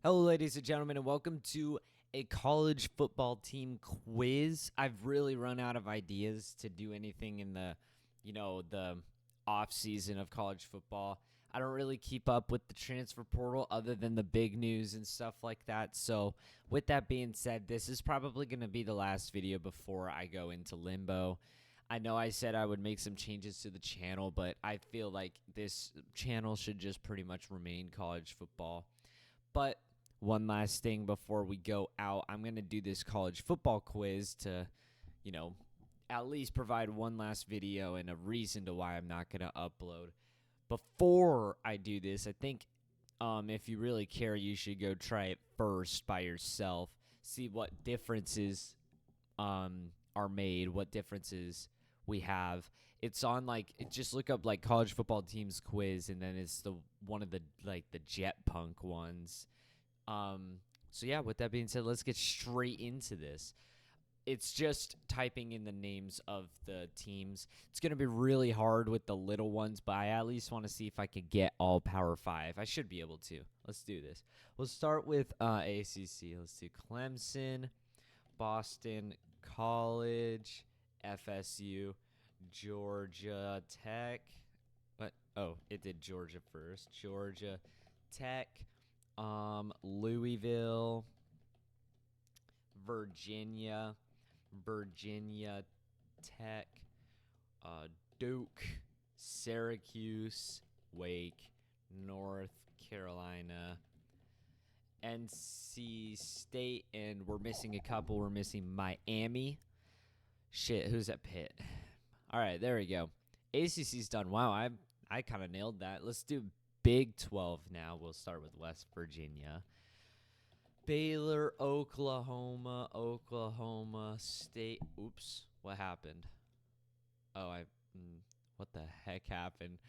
Hello, ladies and gentlemen, and welcome to a college football team quiz. I've really run out of ideas to do anything in the off season of college football. I don't really keep up with the transfer portal other than the big news and stuff like that. So, with that being said, this is probably going to be the last video before I go into limbo. I know I said I would make some changes to the channel, but I feel like this channel should just pretty much remain college football. But one last thing before we go out, I'm going to do this college football quiz to, at least provide one last video and a reason to why I'm not going to upload. Before I do this, I think if you really care, you should go try it first by yourself. See what differences are made, what differences we have. It's on just look up college football teams quiz, and then it's one of the Jet Punk ones. So yeah, with that being said, let's get straight into this. It's just typing in the names of the teams. It's going to be really hard with the little ones, but I at least want to see if I could get all Power 5. I should be able to. Let's do this. We'll start with ACC. Let's do Clemson, Boston College, FSU, Georgia Tech. What? Oh, it did Georgia first. Georgia Tech, Louisville, Virginia Tech, Duke, Syracuse, Wake, North Carolina, NC State, and we're missing a couple. We're missing Miami. Shit, who's at Pitt? All right, there we go. ACC's done. Wow, I kind of nailed that. Let's do Big 12 now. We'll start with West Virginia. Baylor, Oklahoma State. Oops, what happened? What the heck happened?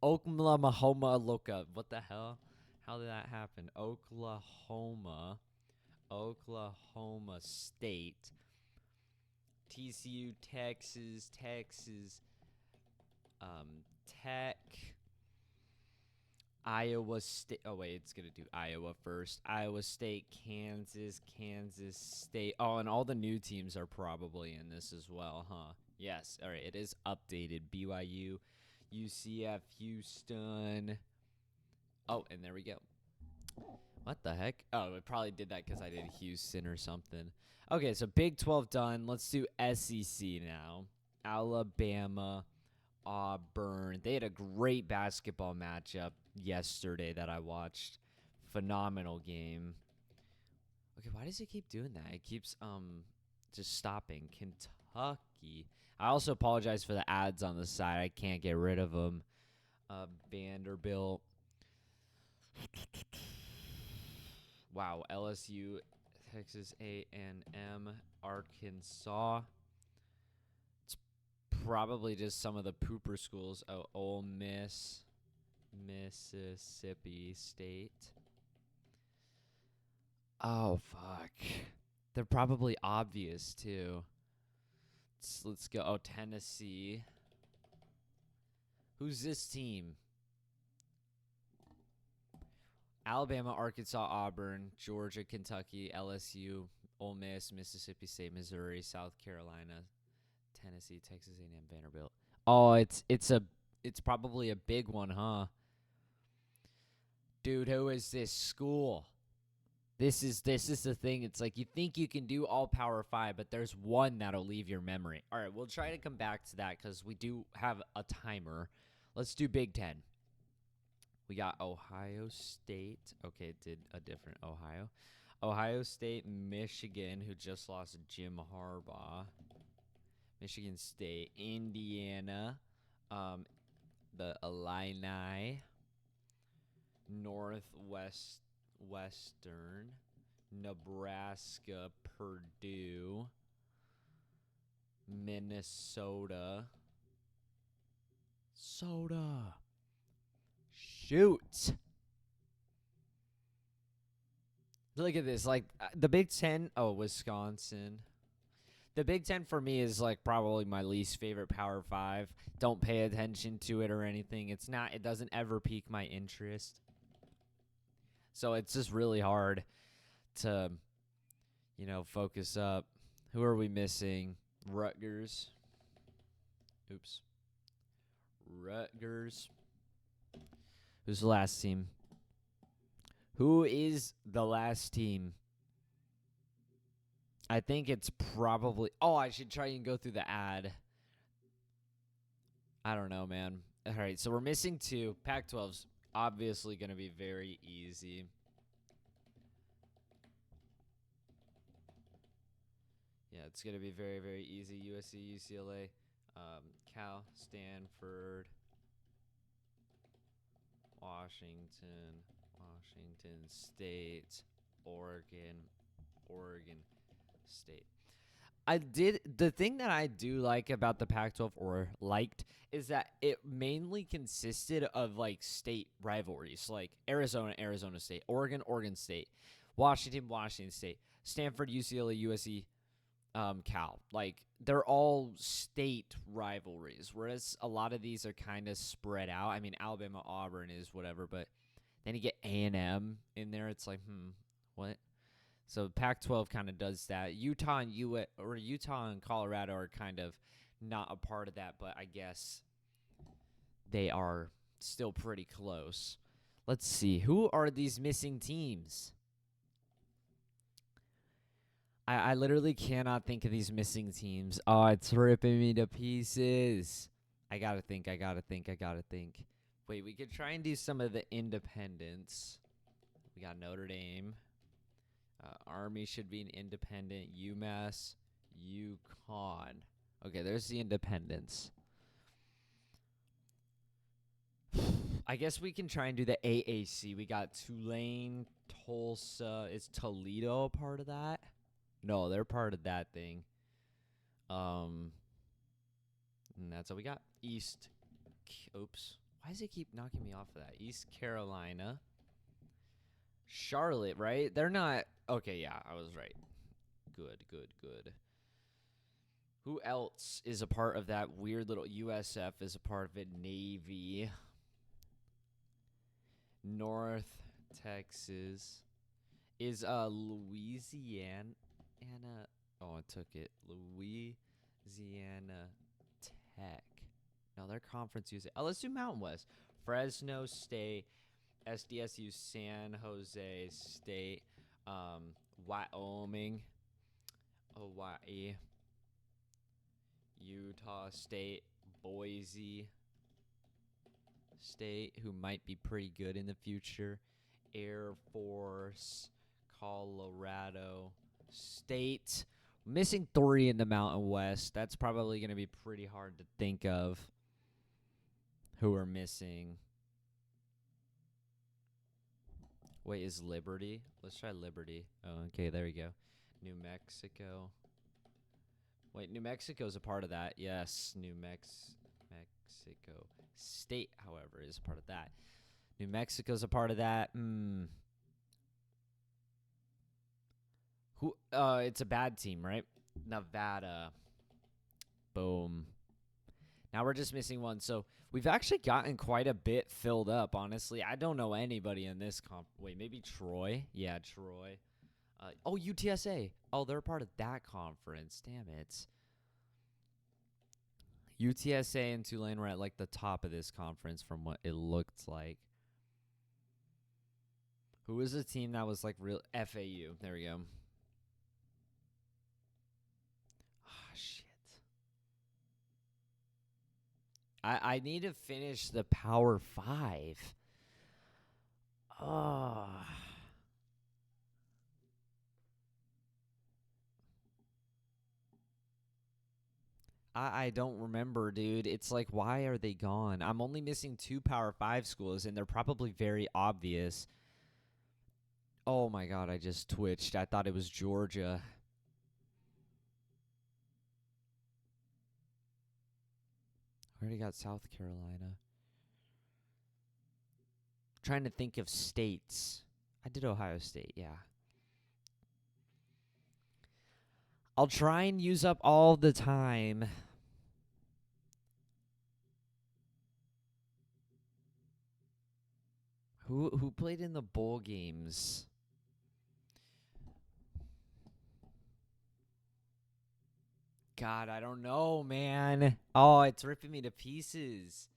Oklahoma Loka. What the hell? How did that happen? Oklahoma State. TCU, Texas, Tech. Iowa State. Oh, wait, it's going to do Iowa first. Iowa State, Kansas State. Oh, and all the new teams are probably in this as well, huh? Yes. All right, it is updated. BYU, UCF, Houston. Oh, and there we go. What the heck? Oh, it probably did that because I did Houston or something. Okay, so Big 12 done. Let's do SEC now. Alabama, Auburn. They had a great basketball matchup yesterday that I watched. Phenomenal game. Okay, why does it keep doing that? It keeps just stopping. Kentucky. I also apologize for the ads on the side. I can't get rid of them. Vanderbilt. Wow, LSU, Texas A&M, Arkansas. Probably just some of the pooper schools. Oh, Ole Miss, Mississippi State. Oh, fuck. They're probably obvious, too. Let's go. Oh, Tennessee. Who's this team? Alabama, Arkansas, Auburn, Georgia, Kentucky, LSU, Ole Miss, Mississippi State, Missouri, South Carolina, Tennessee, Texas A&M, Vanderbilt. Oh, it's probably a big one, huh? Dude, who is this school? This is the thing. It's like you think you can do all Power 5, but there's one that'll leave your memory. All right, we'll try to come back to that because we do have a timer. Let's do Big 10. We got Ohio State. Okay, it did a different Ohio. Ohio State, Michigan, who just lost Jim Harbaugh. Michigan State, Indiana, the Illini, Western, Nebraska, Purdue, Minnesota, Shoot. Look at this. The Big Ten. Oh, Wisconsin. The Big Ten for me is probably my least favorite Power 5. Don't pay attention to it or anything. It doesn't ever pique my interest. So it's just really hard to, focus up. Who are we missing? Rutgers. Oops. Rutgers. Who's the last team? Who is the last team? I think it's probably... Oh, I should try and go through the ad. I don't know, man. All right, so we're missing 2. Pac-12's obviously going to be very easy. Yeah, it's going to be very, very easy. USC, UCLA, Cal, Stanford, Washington State, Oregon State. The thing that I do like about the Pac-12 or liked is that it mainly consisted of like state rivalries, like Arizona State, Oregon State, Washington State, Stanford, UCLA, USC, Cal. Like they're all state rivalries, whereas a lot of these are kind of spread out. I mean, Alabama, Auburn is whatever, but then you get A&M in there. It's like, what? So Pac-12 kind of does that. Utah and Colorado are kind of not a part of that, but I guess they are still pretty close. Let's see. Who are these missing teams? I literally cannot think of these missing teams. Oh, it's ripping me to pieces. I gotta think. Wait, we could try and do some of the independents. We got Notre Dame. Army should be an independent. UMass, UConn. Okay, there's the independents. I guess we can try and do the AAC. We got Tulane, Tulsa. Is Toledo a part of that? No, they're part of that thing. And that's what we got. Oops. Why does it keep knocking me off of that? East Carolina. Charlotte, right? They're not... Okay, yeah, I was right. Good. Who else is a part of that weird little... USF is a part of it. Navy. North Texas. Is Louisiana... Oh, I took it. Louisiana Tech. No, their conference uses it. Oh, let's do Mountain West. Fresno State, SDSU, San Jose State, Wyoming, Hawaii, Utah State, Boise State, who might be pretty good in the future, Air Force, Colorado State. Missing 3 in the Mountain West. That's probably going to be pretty hard to think of who are missing. Wait, is Liberty? Let's try Liberty. Oh, okay, there we go. New Mexico. Wait, New Mexico's a part of that. Yes, Mexico State, however, is a part of that. New Mexico's a part of that. Who? It's a bad team, right? Nevada. Boom. Now we're just missing one. So we've actually gotten quite a bit filled up, honestly. I don't know anybody in this Wait, maybe Troy? Yeah, Troy. UTSA. Oh, they're part of that conference. Damn it. UTSA and Tulane were at like the top of this conference from what it looked like. Who was the team that was like real? FAU. There we go. Shit. I need to finish the Power 5. I don't remember, dude. It's like, why are they gone? I'm only missing 2 Power 5 schools, and they're probably very obvious. Oh, my God, I just twitched. I thought it was Georgia. I already got South Carolina. Trying to think of states. I did Ohio State, yeah. I'll try and use up all the time. Who played in the bowl games? God, I don't know, man. Oh, it's ripping me to pieces.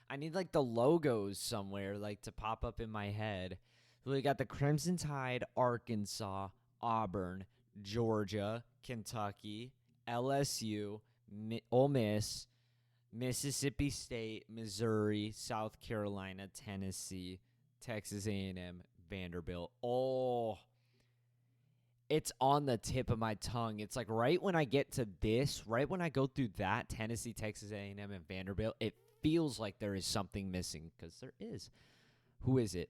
I need like the logos somewhere, like to pop up in my head. So we got the Crimson Tide, Arkansas, Auburn, Georgia, Kentucky, LSU, Ole Miss, Mississippi State, Missouri, South Carolina, Tennessee, Texas A&M, Vanderbilt. Oh, it's on the tip of my tongue. It's like right when I get to this, right when I go through that, Tennessee, Texas A&M, and Vanderbilt, it feels like there is something missing because there is. Who is it?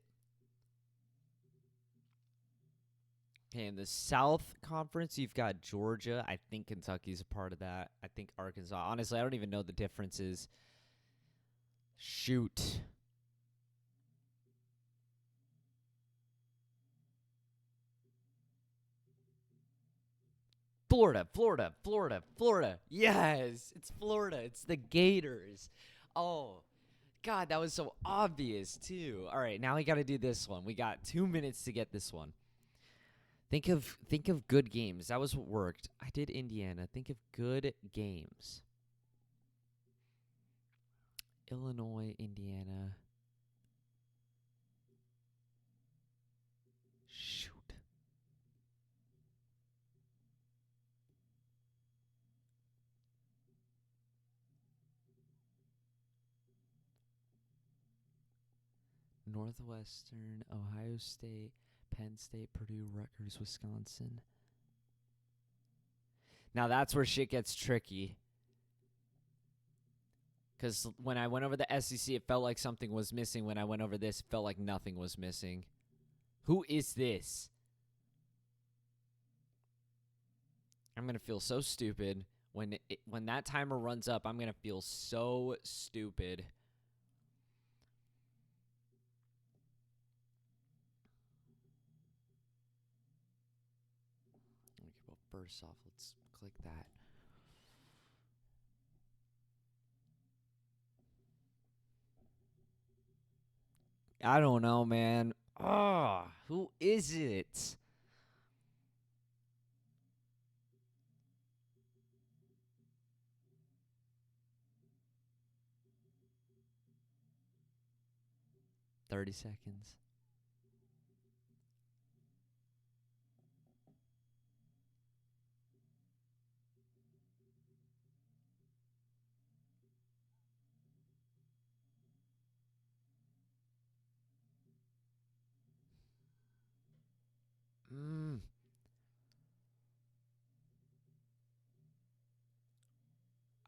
Okay, in the South Conference, you've got Georgia. I think Kentucky's a part of that. I think Arkansas. Honestly, I don't even know the differences. Shoot. Florida, Florida, Florida, Florida. Yes, it's Florida. It's the Gators. Oh, God, that was so obvious, too. All right, now we got to do this one. We got 2 minutes to get this one. Think of good games. That was what worked. I did Indiana. Think of good games. Illinois, Indiana. Shoot. Northwestern, Ohio State, Penn State, Purdue, Rutgers, Wisconsin. Now that's where shit gets tricky. Because when I went over the SEC, it felt like something was missing. When I went over this, it felt like nothing was missing. Who is this? I'm going to feel so stupid. When that timer runs up, I'm going to feel so stupid. Well, first off, let's click that. I don't know, man. Oh, who is it? $30 seconds.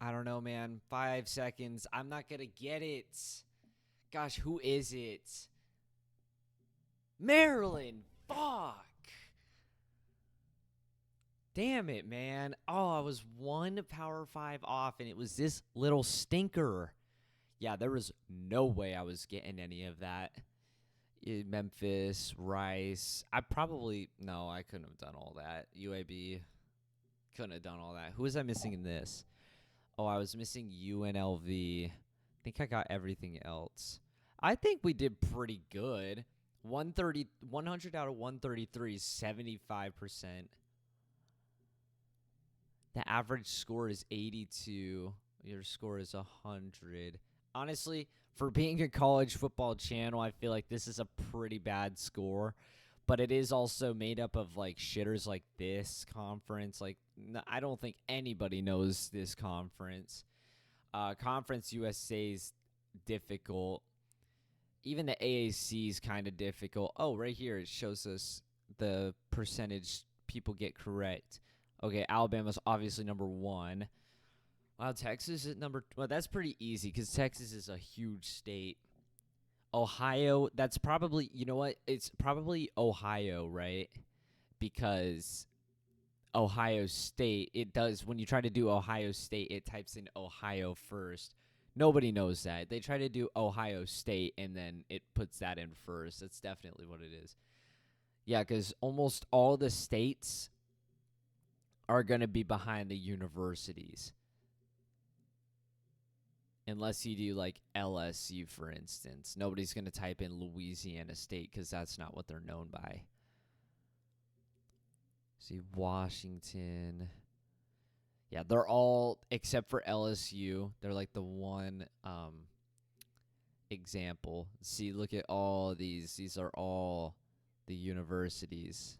I don't know, man. 5 seconds. I'm not going to get it. Gosh, who is it? Maryland. Fuck. Damn it, man. Oh, I was one Power 5 off, and it was this little stinker. Yeah, there was no way I was getting any of that. Memphis, Rice. I couldn't have done all that. UAB, couldn't have done all that. Who was I missing in this? Oh, I was missing UNLV. I think I got everything else. I think we did pretty good. 100 out of 133 is 75%. The average score is 82. Your score is 100. Honestly, for being a college football channel, I feel like this is a pretty bad score. But it is also made up of like shitters like this conference. Like, I don't think anybody knows this conference. Conference USA is difficult. Even the AAC is kind of difficult. Oh, right here it shows us the percentage people get correct. Okay, Alabama's obviously number 1. Wow, Texas is number. Well, that's pretty easy because Texas is a huge state. Ohio, that's probably, you know what? It's probably Ohio, right? Because Ohio State, it does, when you try to do Ohio State, it types in Ohio first. Nobody knows that. They try to do Ohio State, and then it puts that in first. That's definitely what it is. Yeah, because almost all the states are going to be behind the universities. Unless you do like LSU, for instance. Nobody's going to type in Louisiana State because that's not what they're known by. See, Washington. Yeah, they're all, except for LSU, they're like the one example. See, look at all these. These are all the universities.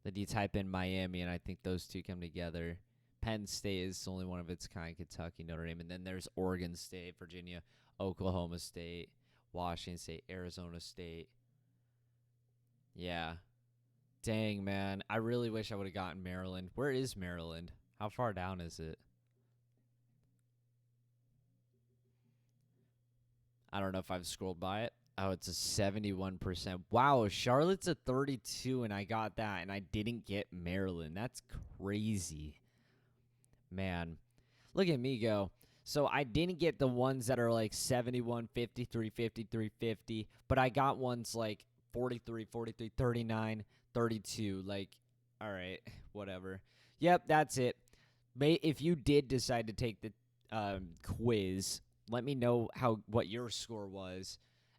Then you type in Miami, and I think those two come together. Penn State is the only one of its kind, Kentucky, Notre Dame. And then there's Oregon State, Virginia, Oklahoma State, Washington State, Arizona State. Yeah. Dang, man. I really wish I would have gotten Maryland. Where is Maryland? How far down is it? I don't know if I've scrolled by it. Oh, it's a 71%. Wow, Charlotte's a 32, and I got that, and I didn't get Maryland. That's crazy. Man, look at me go. So I didn't get the ones that are like 71, 53, 53, 50, but I got ones like 43, 43, 39, 32. Like, all right, whatever. Yep, that's it. If you did decide to take the quiz, let me know what your score was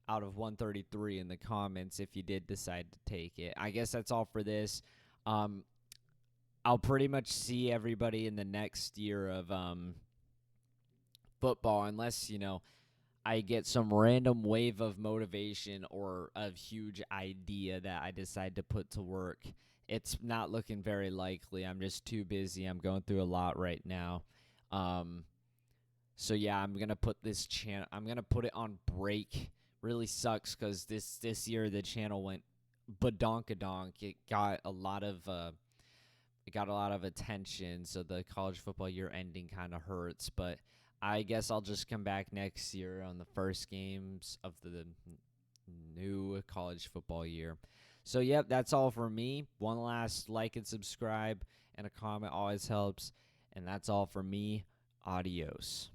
out of 133 in the comments if you did decide to take it. I guess that's all for this. I'll pretty much see everybody in the next year of football, unless, I get some random wave of motivation or a huge idea that I decide to put to work. It's not looking very likely. I'm just too busy. I'm going through a lot right now. So yeah, I'm gonna put this channel. I'm gonna put it on break. Really sucks because this year the channel went badonkadonk. It got a lot of attention. So the college football year ending kind of hurts. But I guess I'll just come back next year on the first games of the new college football year. So, yep, that's all for me. One last like and subscribe and a comment always helps. And that's all for me. Adios.